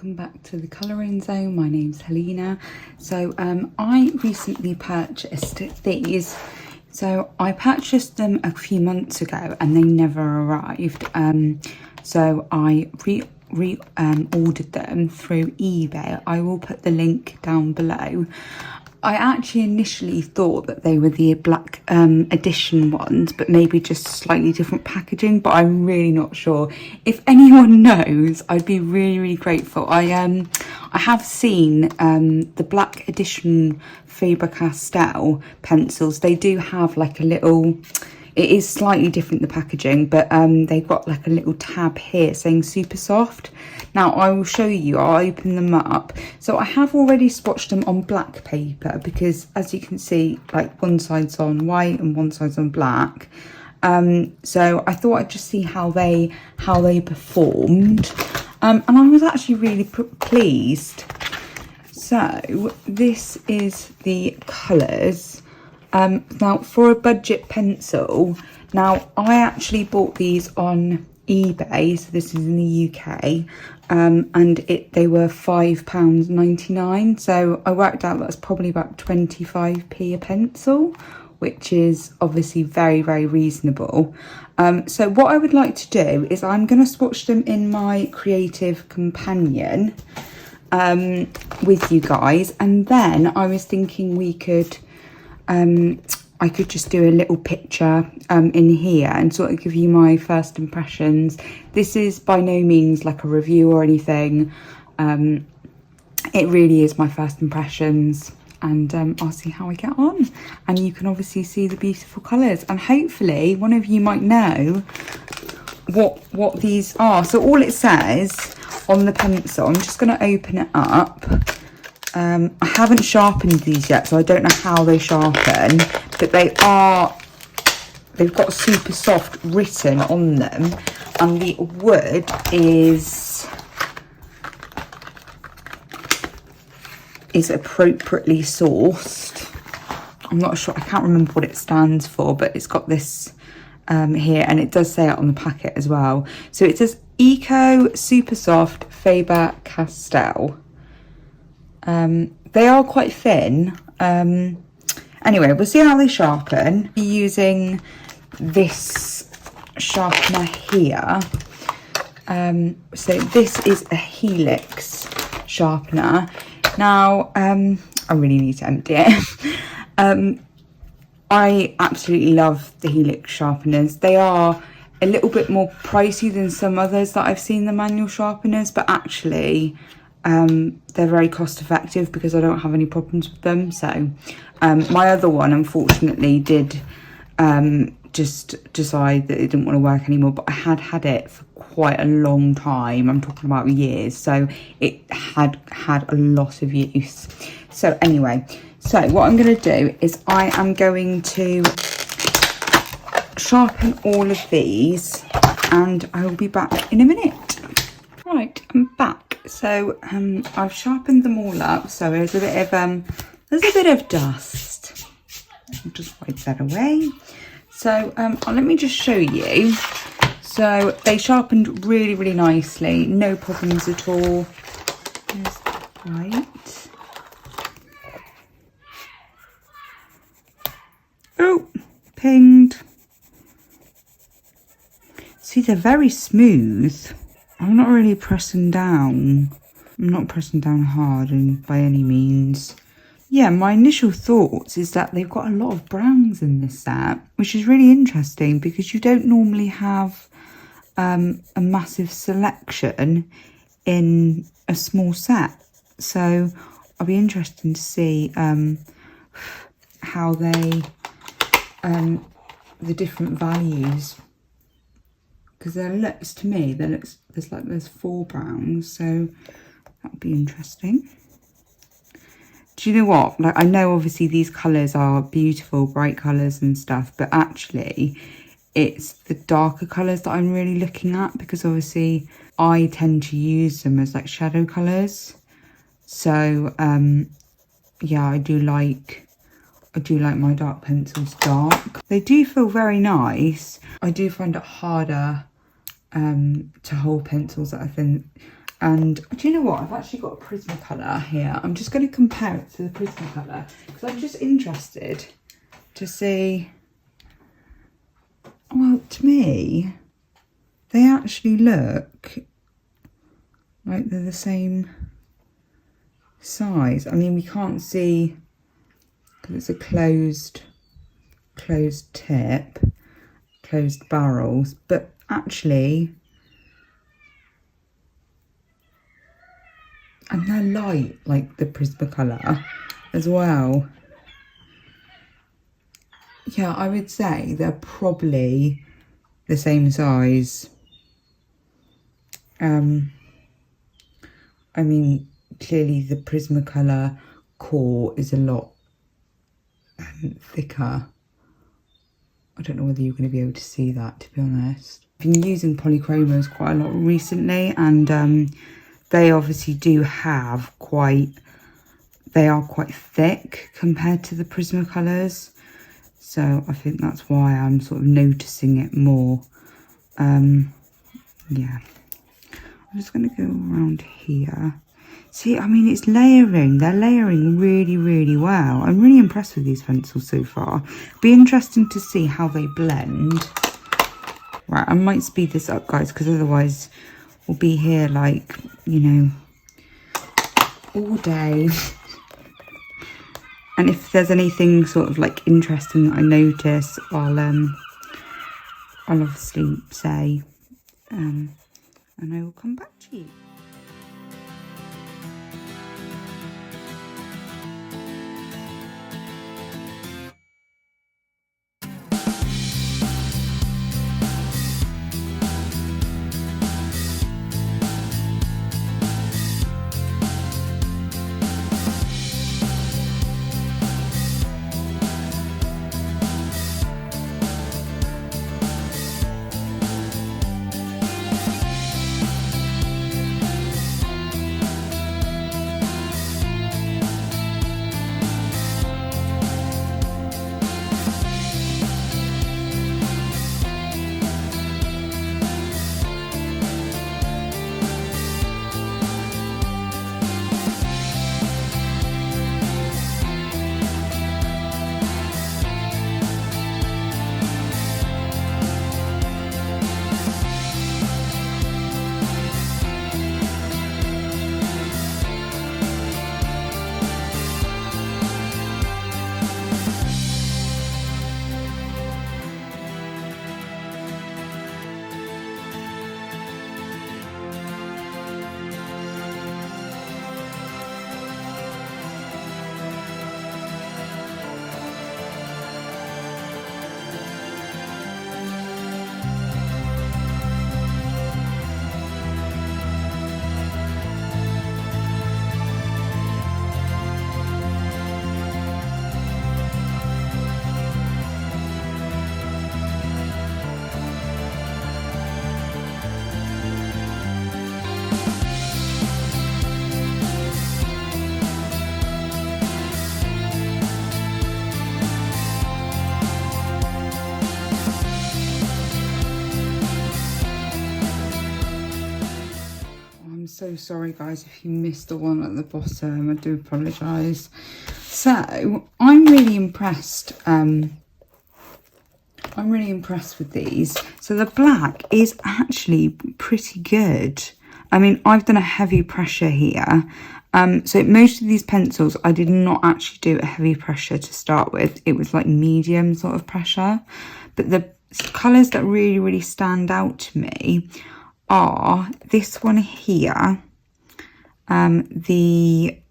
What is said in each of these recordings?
welcome back to the Colouring Zone. My name's Helena. So I recently purchased these. So I purchased them a few months ago and they never arrived. So I ordered them through eBay. I will put the link down below. I actually initially thought that they were the black edition ones, but maybe just slightly different packaging, but I'm really not sure. If anyone knows, I'd be really grateful. I have seen the black edition Faber-Castell pencils. They do have like a little, it is slightly different, the packaging, but they've got like a little tab here saying super soft. Now I will show you, I'll open them up. So I have already swatched them on black paper because as you can see, like one side's on white and one side's on black. So I thought I'd just see how they performed. And I was actually really pleased. So this is the colours. Now for a budget pencil, now I actually bought these on eBay, so this is in the UK, and they were £5.99, so I worked out that's probably about 25p a pencil, which is obviously very reasonable. So what I would like to do is I'm going to swatch them in my Creative Companion with you guys, and then I was thinking we could I could just do a little picture in here and sort of give you my first impressions. This is by no means like a review or anything. It really is my first impressions, and I'll see how I get on. And you can obviously see the beautiful colours, and hopefully one of you might know what these are. So all it says on the pencil, I'm just going to open it up. I haven't sharpened these yet, so I don't know how they sharpen, but they've got super soft written on them, and the wood is appropriately sourced. I'm not sure, I can't remember what it stands for, but it's got this here, and it does say it on the packet as well. So it says Eco Super Soft Faber-Castell. They are quite thin. Anyway, we'll see how they sharpen. Using this sharpener here. So this is a Helix sharpener. Now, I really need to empty it. I absolutely love the Helix sharpeners. They are a little bit more pricey than some others that I've seen, the manual sharpeners, but actually they're very cost effective because I don't have any problems with them. So my other one unfortunately did just decide that it didn't want to work anymore, but I had it for quite a long time. I'm talking about years, so it had a lot of use. So anyway, so what I'm going to do is I am going to sharpen all of these and I will be back in a minute. Right, I'm back. So I've sharpened them all up, so there's a bit of dust. I'll just wipe that away. So let me just show you. So they sharpened really nicely, no problems at all. There's the white. Oh, pinged. See, they're very smooth. I'm not really pressing down. I'm not pressing down hard and by any means. Yeah, my initial thoughts is that they've got a lot of browns in this set, which is really interesting because you don't normally have a massive selection in a small set. So I'll be interested to see how they, the different values. Because to me, there's 4 browns, so that would be interesting. Do you know what? Like, I know obviously these colours are beautiful, bright colours and stuff, but actually it's the darker colours that I'm really looking at, because obviously I tend to use them as like shadow colours. So yeah, I do like my dark pencils dark. They do feel very nice. I do find it harder to hold pencils that are thin. And do you know what? I've actually got a Prismacolor here. I'm just going to compare it to the Prismacolor because I'm just interested to see. Well, to me, they actually look like they're the same size. I mean, we can't see because it's a closed tip, closed barrels, but actually, and they're light like the Prismacolor as well. Yeah, I would say they're probably the same size. I mean, clearly the Prismacolor core is a lot thicker. I don't know whether you're going to be able to see that, to be honest. I've been using polychromos quite a lot recently, and they obviously do have they are quite thick compared to the Prismacolors. So I think that's why I'm sort of noticing it more. Yeah. I'm just going to go around here. See, I mean, it's layering. They're layering really, really well. I'm really impressed with these pencils so far. Be interesting to see how they blend. Right, I might speed this up, guys, because otherwise we'll be here like, you know, all day. And if there's anything sort of like interesting that I notice, I'll obviously say, and I will come back to you. So sorry guys if you missed the one at the bottom. I do apologise. So I'm really impressed. I'm really impressed with these. So the black is actually pretty good. I mean, I've done a heavy pressure here. So most of these pencils I did not actually do a heavy pressure to start with. It was like medium sort of pressure. But the colours that really stand out to me are this one here, the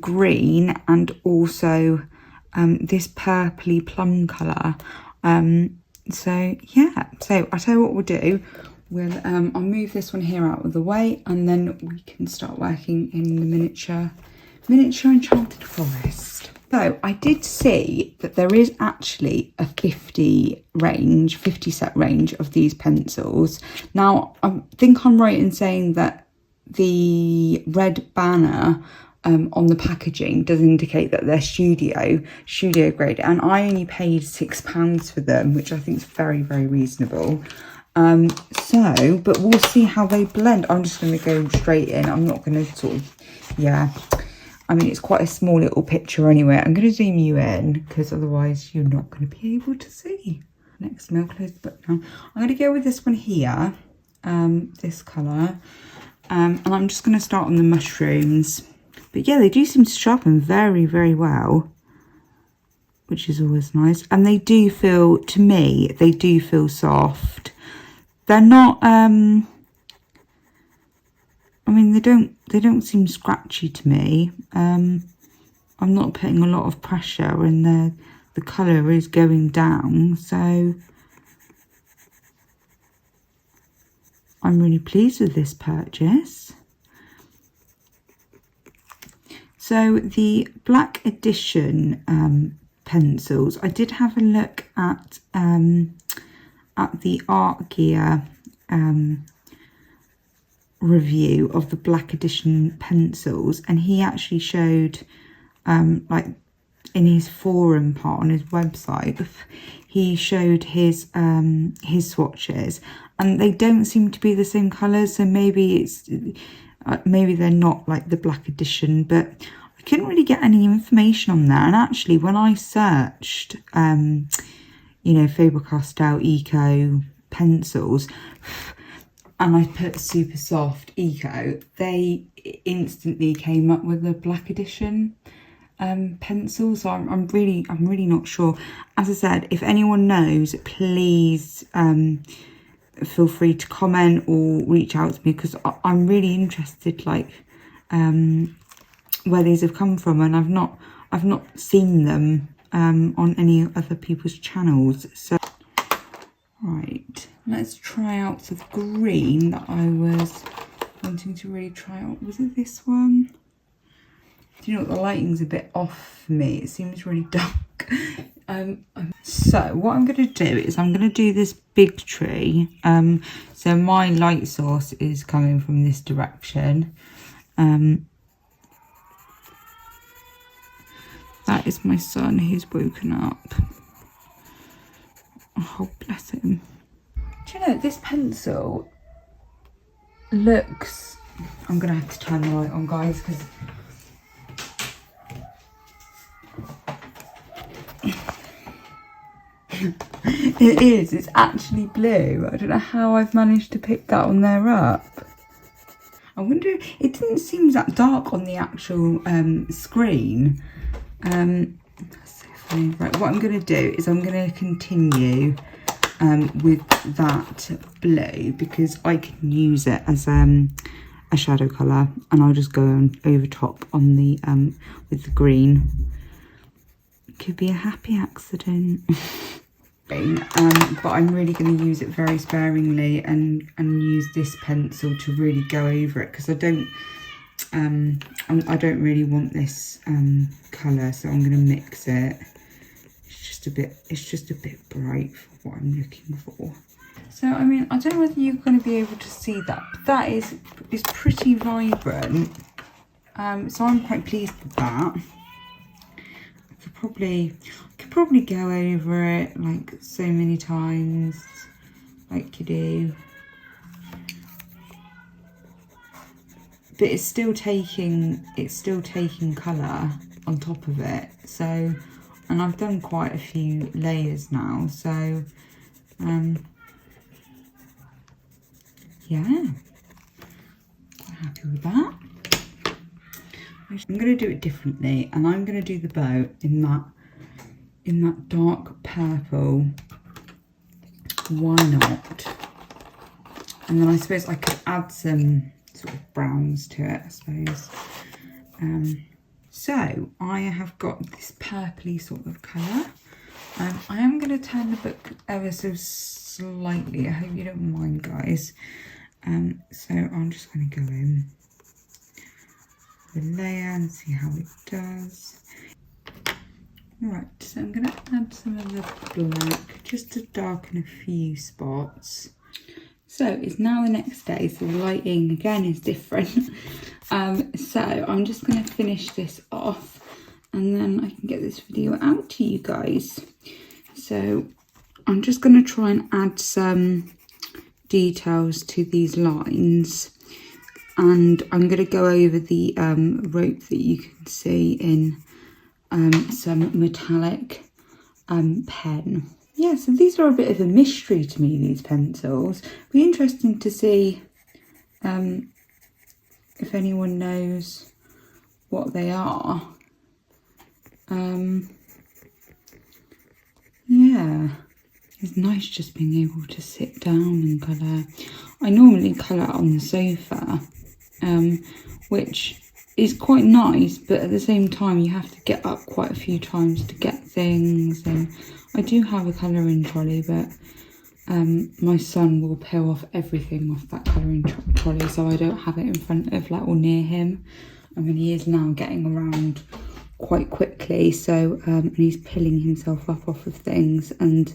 green, and also this purpley plum colour. So yeah, so I'll tell you what we'll do. I'll move this one here out of the way, and then we can start working in the miniature enchanted forest. So I did see that there is actually a 50 set range of these pencils. Now, I think I'm right in saying that the red banner on the packaging does indicate that they're studio grade, and I only paid £6 for them, which I think is very, very reasonable. But we'll see how they blend. I'm just going to go straight in. I'm not going to sort of, yeah. I mean, it's quite a small little picture anyway. I'm going to zoom you in because otherwise you're not going to be able to see. Next nail, close the book down. I'm going to go with this one here, this colour. And I'm just going to start on the mushrooms. But yeah, they do seem to sharpen very, very well, which is always nice. And they do feel, to me, they do feel soft. They're not, I mean, they don't seem scratchy to me. I'm not putting a lot of pressure, and the colour is going down, so I'm really pleased with this purchase. So the Black Edition pencils, I did have a look at the Art Gear review of the Black Edition pencils, and he actually showed like in his forum part on his website, he showed his swatches, and they don't seem to be the same colours. So maybe it's maybe they're not like the Black Edition, but I couldn't really get any information on that. And actually, when I searched you know, Faber-Castell Eco pencils, and I put super soft eco, they instantly came up with the Black Edition pencil. So I'm really not sure. As I said, if anyone knows, please feel free to comment or reach out to me, because I'm really interested, like where these have come from, and I've not seen them on any other people's channels. So right, let's try out the green that I was wanting to really try out. Was it this one? Do you know what, the lighting's a bit off for me, it seems really dark. So what I'm going to do is I'm going to do this big tree. So my light source is coming from this direction. That is my son who's woken up. Oh, bless him. Do you know, this pencil looks... I'm going to have to turn the light on, guys, because... It is, it's actually blue. I don't know how I've managed to pick that one there up. I wonder, it didn't seem that dark on the actual screen. That's so funny. Right, what I'm going to do is I'm going to continue with that blue, because I can use it as a shadow colour, and I'll just go on over top on the with the green. It could be a happy accident. But I'm really going to use it very sparingly and use this pencil to really go over it, because I don't really want this colour, so I'm going to mix it. It's just a bit bright for what I'm looking for. So I mean, I don't know whether you're going to be able to see that, but that is pretty vibrant. So I'm quite pleased with that. I could probably go over it like so many times, like you do. But it's still taking colour on top of it. So, and I've done quite a few layers now, so yeah, I'm happy with that. I'm going to do it differently, and I'm going to do the bow in that dark purple. Why not? And then I suppose I could add some sort of browns to it, I suppose. So I have got this purpley sort of colour. I am going to turn the book ever so slightly. I hope you don't mind, guys. So I'm just going to go in the layer and see how it does. Right, so I'm going to add some of the black just to darken a few spots. So it's now the next day, so the lighting again is different. So I'm just going to finish this off, and then I can get this video out to you guys. So I'm just going to try and add some details to these lines, and I'm going to go over the rope that you can see in some metallic pen. Yeah, so these are a bit of a mystery to me, these pencils. Be interesting to see if anyone knows what they are. Yeah, it's nice just being able to sit down and colour. I normally colour on the sofa, which is quite nice, but at the same time you have to get up quite a few times to get things. And I do have a colouring trolley, but my son will peel off everything off that colouring trolley, so I don't have it in front of, like, or near him. I mean, he is now getting around quite quickly, so and he's pulling himself up off of things, and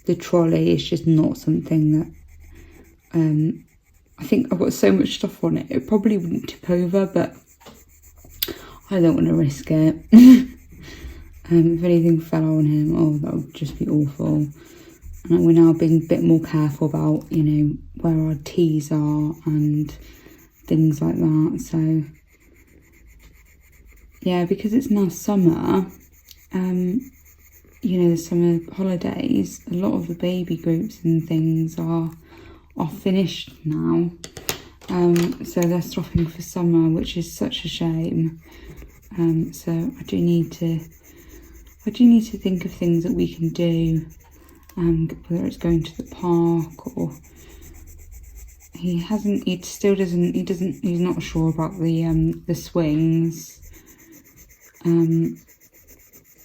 the trolley is just not something that I think I've got so much stuff on it, it probably wouldn't tip over, but I don't want to risk it. If anything fell on him, oh, that would just be awful. And we're now being a bit more careful about, you know, where our teas are and things like that. So yeah, because it's now summer, you know, the summer holidays, a lot of the baby groups and things are finished now. So they're stopping for summer, which is such a shame. So I do need to think of things that we can do, whether it's going to the park or he's not sure about the swings.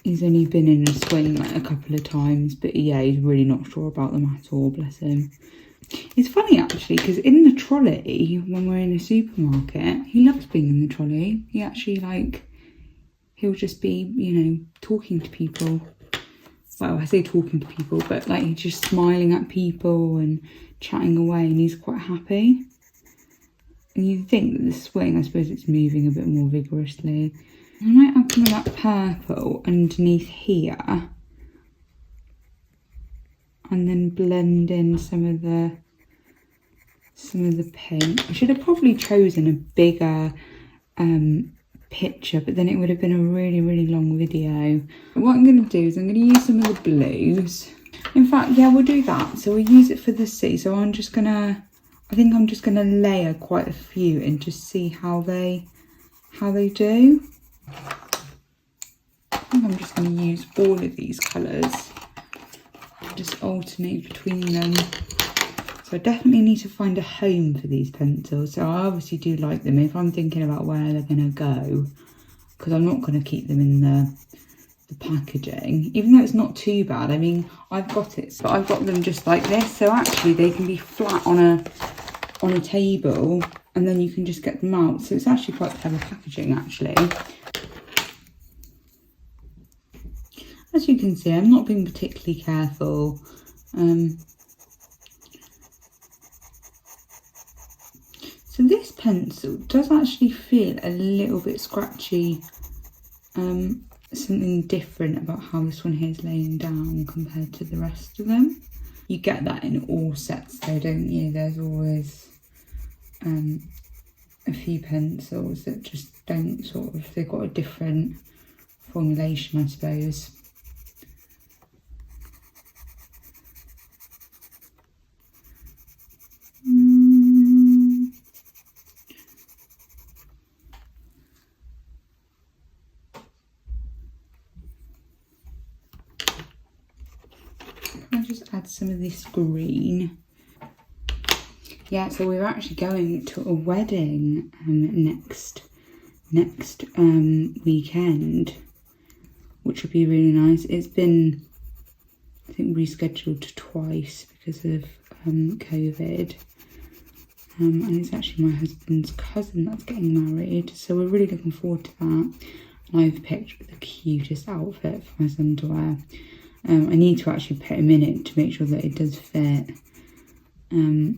He's only been in a swing like a couple of times, but yeah, he's really not sure about them at all, bless him. It's funny actually, because in the trolley, when we're in a supermarket, he loves being in the trolley. He actually, like, he'll just be, you know, talking to people. Well, I say talking to people, but like he's just smiling at people and chatting away, and he's quite happy. And you'd think that the swing, I suppose it's moving a bit more vigorously. I might add some of that purple underneath here, and then blend in some of the pink. I should have probably chosen a bigger picture, but then it would have been a really, really long video. What I'm going to do is I'm going to use some of the blues. In fact, yeah, we'll do that. So we'll use it for the sea. So I think I'm just gonna layer quite a few and just see how they do. I think I'm just going to use all of these colours, just alternate between them. So I definitely need to find a home for these pencils. So I obviously do like them if I'm thinking about where they're going to go, because I'm not going to keep them in the packaging, even though it's not too bad. I mean, I've got it, but I've got them just like this, so actually they can be flat on a table, and then you can just get them out. So it's actually quite clever packaging, actually. As you can see, I'm not being particularly careful. So this pencil does actually feel a little bit scratchy. Something different about how this one here is laying down compared to the rest of them. You get that in all sets though, don't you? There's always a few pencils that just don't they've got a different formulation, I suppose. I'll just add some of this green. Yeah, so we're actually going to a wedding next weekend, which will be really nice. It's been, I think, rescheduled twice because of COVID. And it's actually my husband's cousin that's getting married, so we're really looking forward to that. And I've picked the cutest outfit for my son to wear. I need to actually put him in it to make sure that it does fit. I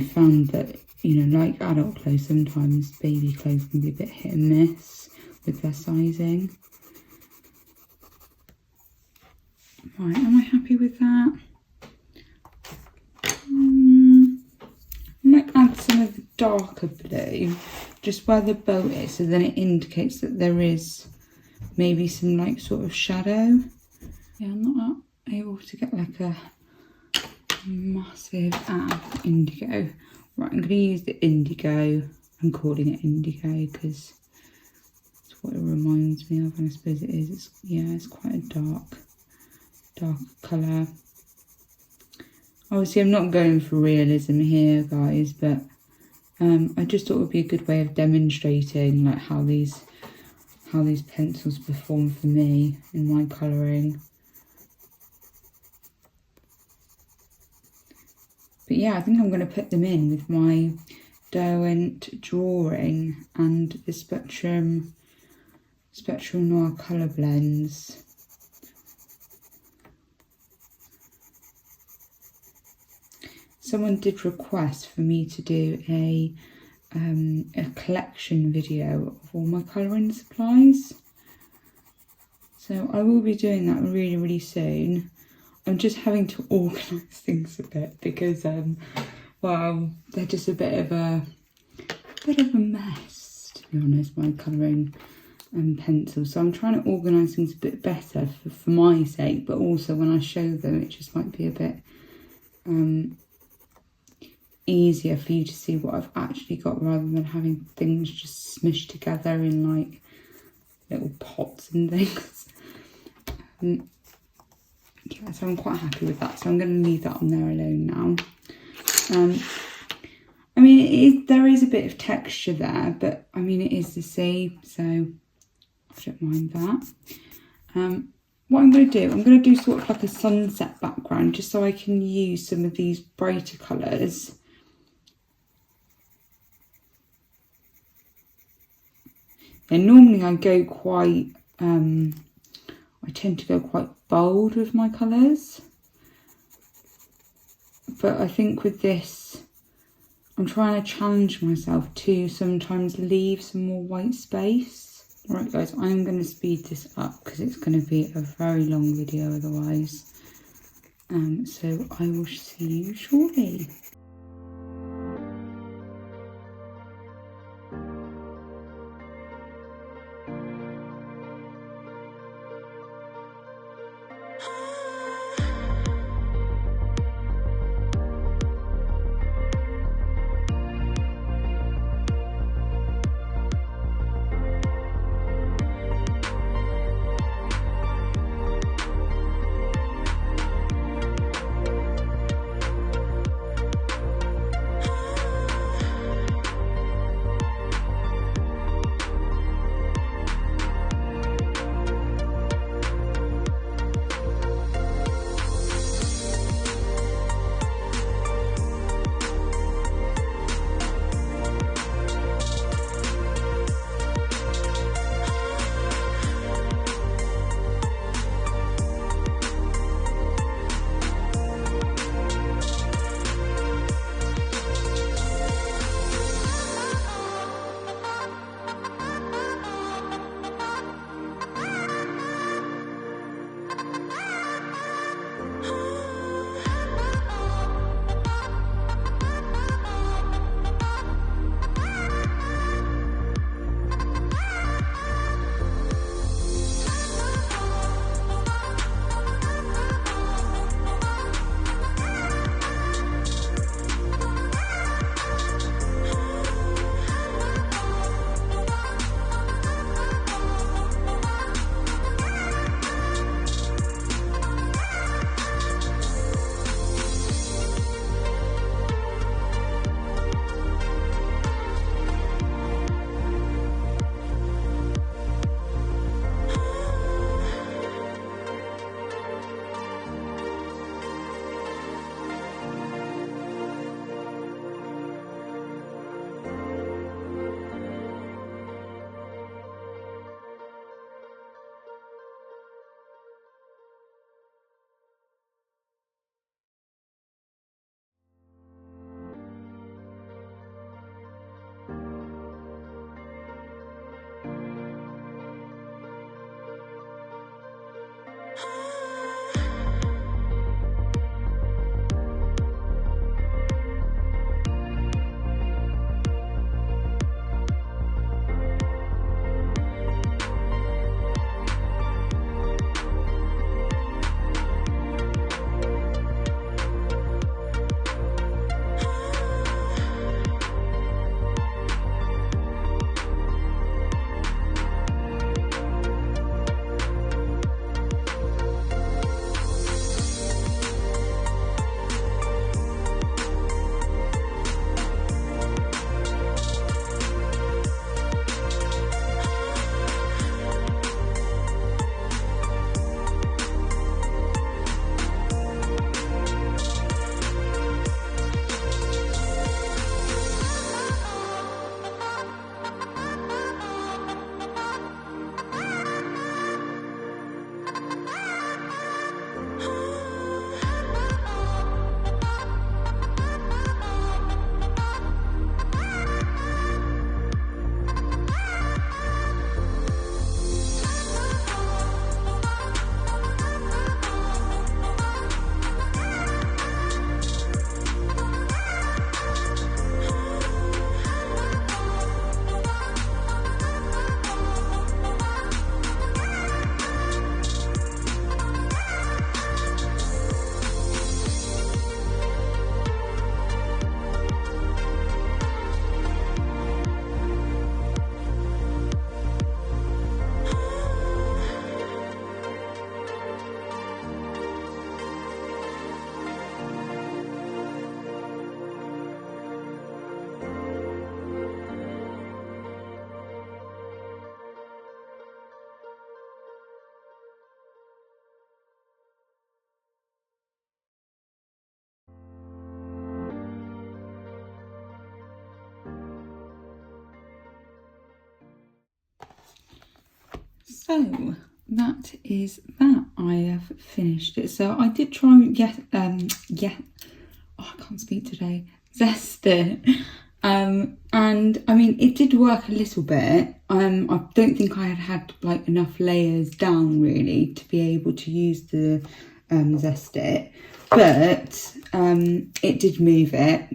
found that, you know, like adult clothes, sometimes baby clothes can be a bit hit and miss with their sizing. Right, am I happy with that? darker blue, just where the boat is, so then it indicates that there is maybe some like sort of shadow. Yeah, I'm not able to get like a massive indigo. Right, I'm going to use the indigo. I'm calling it indigo because it's what it reminds me of, and I suppose it is. It's quite a dark colour. Obviously I'm not going for realism here, guys, but I just thought it would be a good way of demonstrating like how these pencils perform for me in my colouring. But yeah, I think I'm going to put them in with my Derwent drawing and the Spectrum Noir colour blends. Someone did request for me to do a collection video of all my colouring supplies. So I will be doing that really, really soon. I'm just having to organise things a bit because, well, they're just a bit of a mess, to be honest, my colouring pencils. So I'm trying to organise things a bit better for my sake, but also when I show them, it just might be a bit easier for you to see what I've actually got rather than having things just smushed together in like little pots and things. Yeah, so I'm quite happy with that, so I'm going to leave that on there alone now. I mean, there is a bit of texture there, but I mean, it is the sea, so I don't mind that. What I'm going to do, I'm going to do sort of like a sunset background, just so I can use some of these brighter colours. And normally I go quite, I tend to go quite bold with my colours. But I think with this, I'm trying to challenge myself to sometimes leave some more white space. Right guys, I'm going to speed this up because it's going to be a very long video otherwise. So I will see you shortly. So that is that. I have finished it. So I did try and I can't speak today. Zest it. And I mean, it did work a little bit. I don't think I had like enough layers down really to be able to use the Zest it, but it did move it.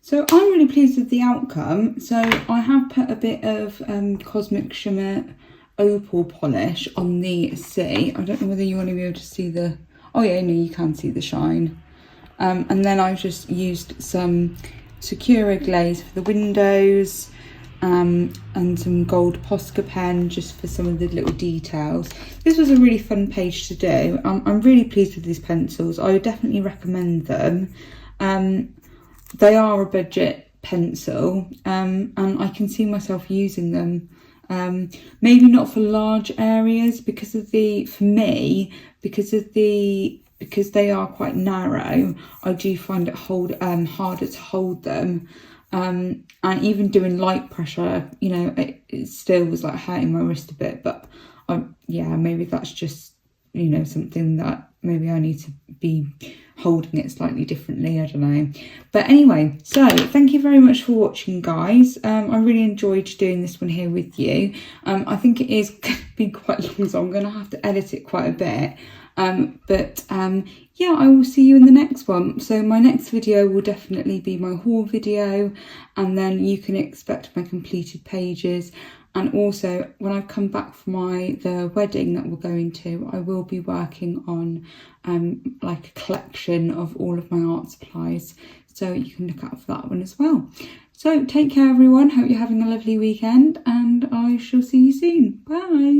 So I'm really pleased with the outcome. So I have put a bit of Cosmic Shimmer opal polish on the C. I don't know whether you want to be able to see the, oh yeah, no, you can see the shine. And then I've just used some Sakura glaze for the windows, and some gold Posca pen just for some of the little details. This was a really fun page to do. I'm really pleased with these pencils. I would definitely recommend them. They are a budget pencil, and I can see myself using them. Maybe not for large areas because they are quite narrow. I do find it harder to hold them. And even doing light pressure, you know, it still was like hurting my wrist a bit, but yeah, maybe that's just, you know, something that maybe I need to be holding it slightly differently, I don't know. But anyway, so thank you very much for watching, guys. I really enjoyed doing this one here with you. I think it is going to be quite long, so I'm going to have to edit it quite a bit. Yeah, I will see you in the next one. So my next video will definitely be my haul video, and then you can expect my completed pages. And also when I come back from the wedding that we're going to, I will be working on like a collection of all of my art supplies. So you can look out for that one as well. So take care everyone, hope you're having a lovely weekend, and I shall see you soon. Bye.